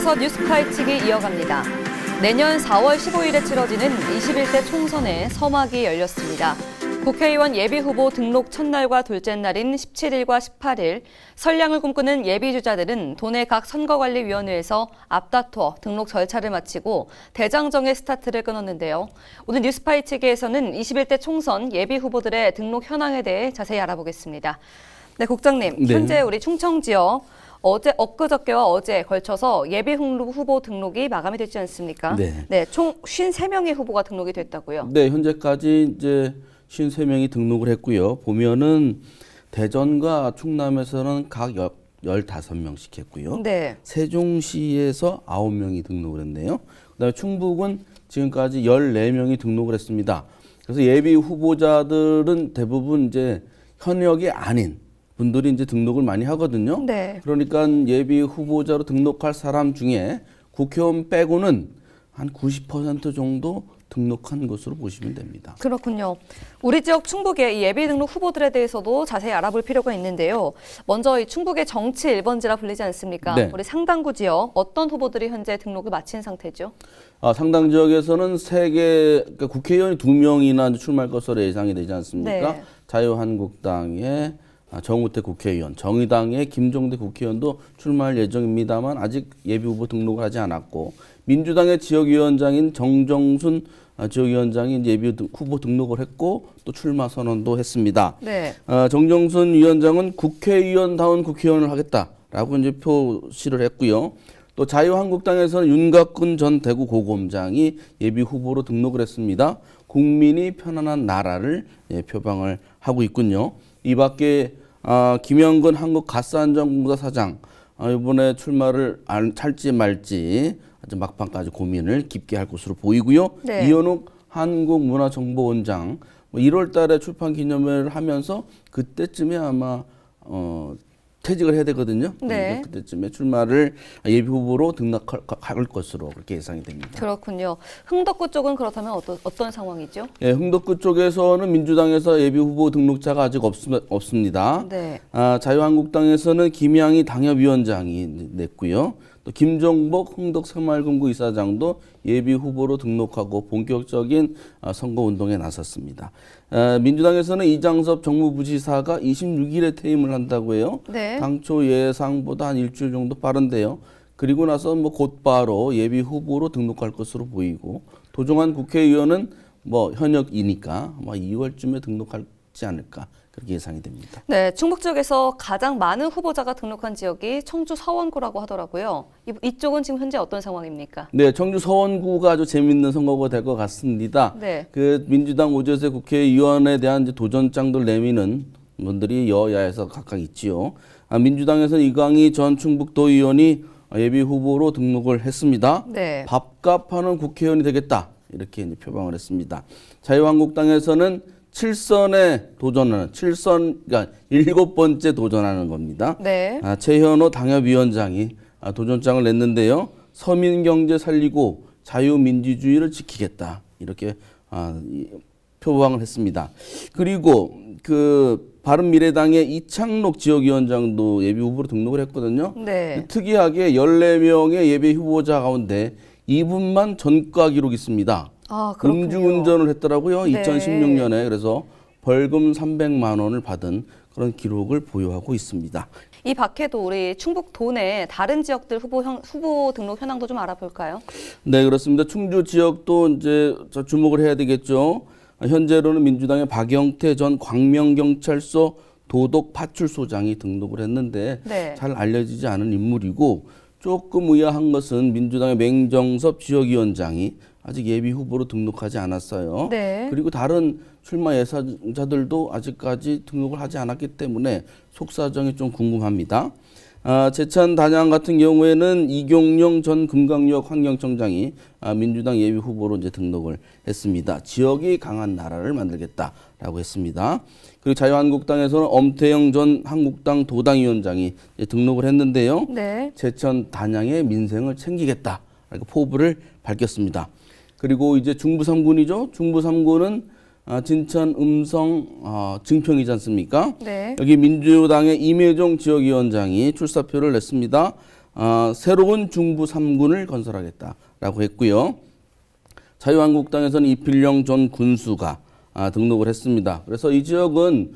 계속해서 뉴스 파헤치기 이어갑니다. 내년 4월 15일에 치러지는 21대 총선에 서막이 열렸습니다. 국회의원 예비후보 등록 첫날과 둘째 날인 17일과 18일, 선량을 꿈꾸는 예비주자들은 도내 각 선거관리위원회에서 앞다투어 등록 절차를 마치고 대장정의 스타트를 끊었는데요. 오늘 뉴스 파헤치기에서는 21대 총선 예비후보들의 등록 현황에 대해 자세히 알아보겠습니다. 네, 국장님, 현재 우리 충청 지역 엊그저께와 어제에 걸쳐서 예비 후보 등록이 마감이 됐지 않습니까? 네, 총 53명의 후보가 등록이 됐다고요? 네, 현재까지 이제 53명이 등록을 했고요. 보면은 대전과 충남에서는 각 15명씩 했고요. 네. 세종시에서 9명이 등록을 했네요. 그다음에 충북은 지금까지 14명이 등록을 했습니다. 그래서 예비 후보자들은 대부분 이제 현역이 아닌 분들이 이제 등록을 많이 하거든요. 네. 그러니까 예비 후보자로 등록할 사람 중에 국회의원 빼고는 한 90% 정도 등록한 것으로 보시면 됩니다. 그렇군요. 우리 지역 충북의 이 예비 등록 후보들에 대해서도 자세히 알아볼 필요가 있는데요. 먼저 이 충북의 정치 1번지라 불리지 않습니까? 네. 우리 상당구 지역 어떤 후보들이 현재 등록을 마친 상태죠? 상당 지역에서는 그러니까 국회의원이 2명이나 출마할 것으로 예상이 되지 않습니까? 네. 자유한국당의 정우택 국회의원, 정의당의 김종대 국회의원도 출마할 예정입니다만 아직 예비후보 등록을 하지 않았고, 민주당의 지역위원장인 정정순 지역위원장이 예비후보 등록을 했고 또 출마 선언도 했습니다. 네. 정정순 위원장은 국회의원다운 국회의원을 하겠다라고 이제 표시를 했고요. 또 자유한국당에서는 윤곽근 전 대구 고검장이 예비후보로 등록을 했습니다. 국민이 편안한 나라를 표방을 하고 있군요. 이 밖에 김영근 한국가스안전공사 사장 이번에 출마를 할지 말지 아주 막판까지 고민을 깊게 할 것으로 보이고요. 네. 이현욱 한국문화정보원장 1월 달에 출판 기념회를 하면서 그때쯤에 아마 퇴직을 해야 되거든요. 네. 그때쯤에 출마를 예비 후보로 등록할 것으로 그렇게 예상이 됩니다. 그렇군요. 흥덕구 쪽은 그렇다면 어떤 상황이죠? 예, 흥덕구 쪽에서는 민주당에서 예비 후보 등록자가 아직 없습니다. 네. 자유한국당에서는 김양희 당협위원장이 냈고요. 또 김종복 흥덕새마을금고 이사장도 예비 후보로 등록하고 본격적인 선거 운동에 나섰습니다. 민주당에서는 이장섭 정무부지사가 26일에 퇴임을 한다고 해요. 네. 당초 예상보다 한 일주일 정도 빠른데요. 그리고 나서 곧바로 예비 후보로 등록할 것으로 보이고, 도종환 국회의원은 현역이니까 2월쯤에 등록하지 않을까 그렇게 예상이 됩니다. 네, 충북 지역에서 가장 많은 후보자가 등록한 지역이 청주 서원구라고 하더라고요. 이쪽은 지금 현재 어떤 상황입니까? 네, 청주 서원구가 아주 재밌는 선거가 될 것 같습니다. 네. 민주당 오재세 국회의원에 대한 이제 도전장들 내미는 분들이 여야에서 각각 있지요. 민주당에서는 이광희 전 충북도의원이 예비 후보로 등록을 했습니다. 네. 밥값하는 국회의원이 되겠다 이렇게 이제 표방을 했습니다. 자유한국당에서는 7선에 도전하는, 그러니까 7번째 도전하는 겁니다. 네. 최현호 당협위원장이 도전장을 냈는데요. 서민 경제 살리고 자유민주주의를 지키겠다 이렇게 표방을 했습니다. 그리고 바른미래당의 이창록 지역위원장도 예비 후보로 등록을 했거든요. 네. 특이하게 14명의 예비 후보자 가운데 이분만 전과 기록이 있습니다. 그렇군요. 음주운전을 했더라고요. 네. 2016년에. 그래서 벌금 300만 원을 받은 그런 기록을 보유하고 있습니다. 이 밖에도 우리 충북 도내 다른 지역들 후보 등록 현황도 좀 알아볼까요? 네, 그렇습니다. 충주 지역도 이제 주목을 해야 되겠죠. 현재로는 민주당의 박영태 전 광명경찰서 도덕파출소장이 등록을 했는데 네. 잘 알려지지 않은 인물이고, 조금 의아한 것은 민주당의 맹정섭 지역위원장이 아직 예비 후보로 등록하지 않았어요. 네. 그리고 다른 출마 예상자들도 아직까지 등록을 하지 않았기 때문에 속사정이 좀 궁금합니다. 제천 단양 같은 경우에는 이경영 전 금강역 환경청장이 민주당 예비 후보로 이제 등록을 했습니다. 지역이 강한 나라를 만들겠다라고 했습니다. 그리고 자유한국당에서는 엄태영 전 한국당 도당위원장이 등록을 했는데요. 네. 제천 단양의 민생을 챙기겠다 이렇게 포부를 밝혔습니다. 그리고 이제 중부 3군이죠. 중부 3군은 진천, 음성, 증평이지 않습니까? 네. 여기 민주당의 임혜종 지역위원장이 출사표를 냈습니다. 새로운 중부 3군을 건설하겠다라고 했고요. 자유한국당에서는 이필영 전 군수가 등록을 했습니다. 그래서 이 지역은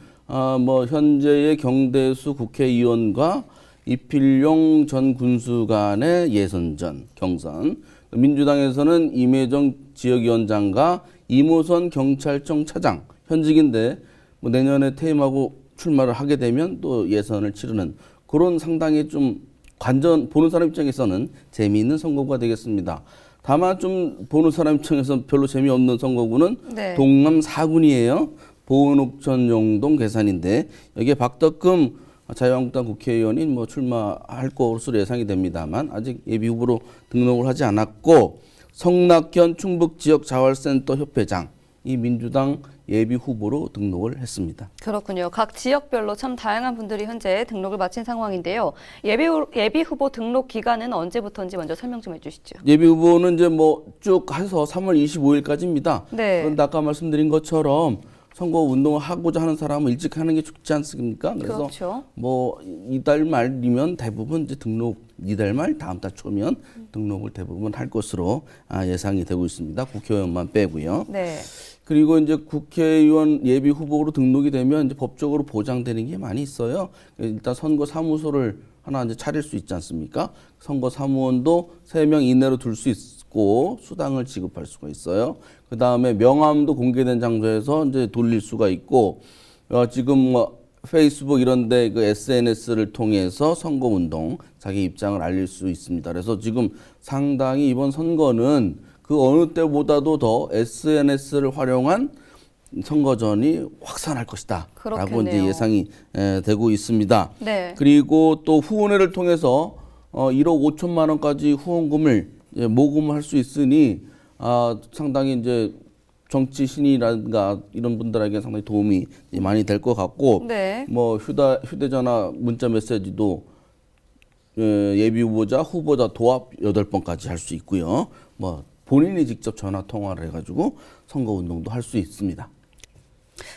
뭐 현재의 경대수 국회의원과 이필용 전 군수 간의 예선전 경선, 민주당에서는 임혜정 지역위원장과 이모선 경찰청 차장, 현직인데 뭐 내년에 퇴임하고 출마를 하게 되면 또 예선을 치르는 그런 상당히 좀 보는 사람 입장에서는 재미있는 선거구가 되겠습니다. 다만 좀 보는 사람 입장에서 별로 재미없는 선거구는 네. 동남 4군이에요. 보은옥천 영동 괴산인데 여기에 박덕금 자유한국당 국회의원이 뭐 출마할 것으로 예상이 됩니다만 아직 예비 후보로 등록을 하지 않았고, 성낙현 충북지역자활센터 협회장 이 민주당 예비 후보로 등록을 했습니다. 그렇군요. 각 지역별로 참 다양한 분들이 현재 등록을 마친 상황인데요. 예비 후보 등록 기간은 언제부터인지 먼저 설명 좀 해주시죠. 예비 후보는 이제 뭐 쭉 해서 3월 25일까지입니다. 네. 그런데 아까 말씀드린 것처럼 선거 운동을 하고자 하는 사람은 일찍 하는 게 좋지 않습니까? 그래서 그렇죠. 뭐 이달 말이면 대부분 이제 이달 말 다음 달 초면 등록을 대부분 할 것으로 예상이 되고 있습니다. 국회의원만 빼고요. 네. 그리고 이제 국회의원 예비 후보로 등록이 되면 이제 법적으로 보장되는 게 많이 있어요. 일단 선거 사무소를 하나 이제 차릴 수 있지 않습니까? 선거 사무원도 3명 이내로 둘 수 있고 수당을 지급할 수가 있어요. 그 다음에 명함도 공개된 장소에서 이제 돌릴 수가 있고, 지금 뭐 페이스북 이런데 그 SNS를 통해서 선거 운동 자기 입장을 알릴 수 있습니다. 그래서 지금 상당히 이번 선거는 그 어느 때보다도 더 SNS를 활용한 선거전이 확산할 것이다 라고 이제 예상이 되고 있습니다. 네. 그리고 또 후원회를 통해서 1억 5천만 원까지 후원금을 모금할 수 있으니 상당히 이제 정치 신이라든가 이런 분들에게 상당히 도움이 많이 될 것 같고, 네. 뭐 휴대전화 문자 메시지도 예비 후보자 도합 8번까지 할 수 있고요. 뭐 본인이 직접 전화 통화를 해가지고 선거 운동도 할 수 있습니다.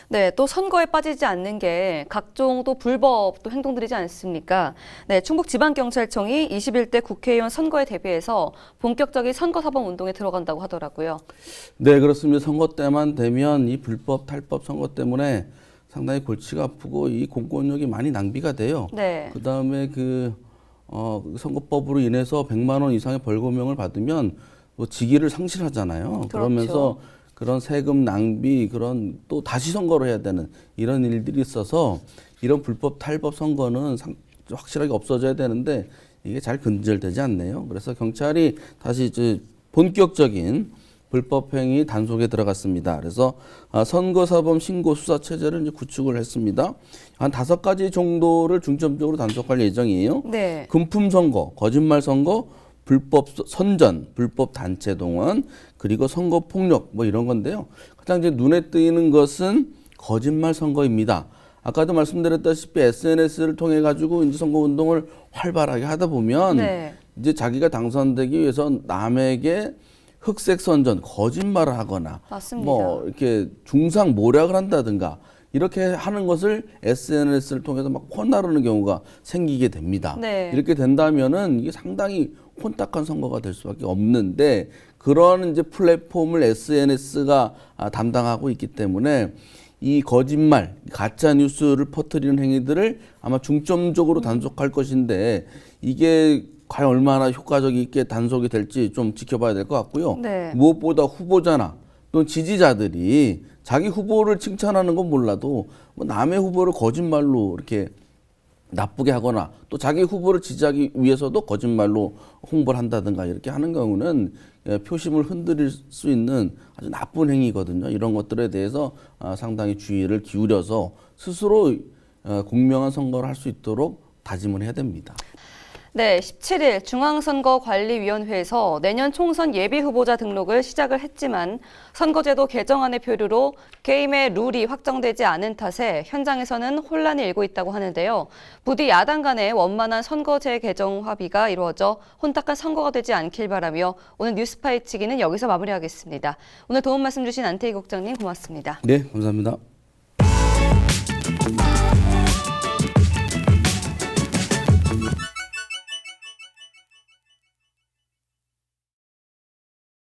네, 또 선거에 빠지지 않는 게 각종 또 불법 또 행동들이지 않습니까? 네, 충북지방경찰청이 21대 국회의원 선거에 대비해서 본격적인 선거사범 운동에 들어간다고 하더라고요. 네, 그렇습니다. 선거 때만 되면 이 불법 탈법 선거 때문에 상당히 골치가 아프고 이 공권력이 많이 낭비가 돼요. 네. 그다음에 선거법으로 인해서 100만 원 이상의 벌금형을 받으면 뭐 직위를 상실하잖아요. 그렇죠. 그러면서 그런 세금 낭비, 그런 또 다시 선거를 해야 되는 이런 일들이 있어서 이런 불법 탈법 선거는 확실하게 없어져야 되는데 이게 잘 근절되지 않네요. 그래서 경찰이 다시 이제 본격적인 불법 행위 단속에 들어갔습니다. 그래서 선거사범 신고 수사 체제를 이제 구축을 했습니다. 한 5가지 정도를 중점적으로 단속할 예정이에요. 네. 금품 선거, 거짓말 선거, 불법 선전, 불법 단체 동원, 그리고 선거 폭력 뭐 이런 건데요. 가장 이제 눈에 띄는 것은 거짓말 선거입니다. 아까도 말씀드렸다시피 SNS를 통해 가지고 이제 선거 운동을 활발하게 하다 보면 네. 이제 자기가 당선되기 위해서 남에게 흑색 선전, 거짓말을 하거나 맞습니다. 뭐 이렇게 중상 모략을 한다든가 이렇게 하는 것을 SNS를 통해서 막 퍼나르는 경우가 생기게 됩니다. 네. 이렇게 된다면은 이게 상당히 혼탁한 선거가 될 수밖에 없는데, 그런 이제 플랫폼을 SNS가 담당하고 있기 때문에 이 거짓말, 가짜 뉴스를 퍼뜨리는 행위들을 아마 중점적으로 단속할 것인데, 이게 과연 얼마나 효과적이게 단속이 될지 좀 지켜봐야 될 것 같고요. 네. 무엇보다 후보자나 또 지지자들이 자기 후보를 칭찬하는 건 몰라도 뭐 남의 후보를 거짓말로 이렇게 나쁘게 하거나 또 자기 후보를 지지하기 위해서도 거짓말로 홍보를 한다든가 이렇게 하는 경우는 표심을 흔들릴 수 있는 아주 나쁜 행위거든요. 이런 것들에 대해서 상당히 주의를 기울여서 스스로 공명한 선거를 할 수 있도록 다짐을 해야 됩니다. 네, 17일 중앙선거관리위원회에서 내년 총선 예비후보자 등록을 시작을 했지만 선거제도 개정안의 표류로 게임의 룰이 확정되지 않은 탓에 현장에서는 혼란이 일고 있다고 하는데요. 부디 야당 간의 원만한 선거제 개정 합의가 이루어져 혼탁한 선거가 되지 않길 바라며 오늘 뉴스 파헤치기는 여기서 마무리하겠습니다. 오늘 도움 말씀 주신 안태희 국장님 고맙습니다. 네, 감사합니다.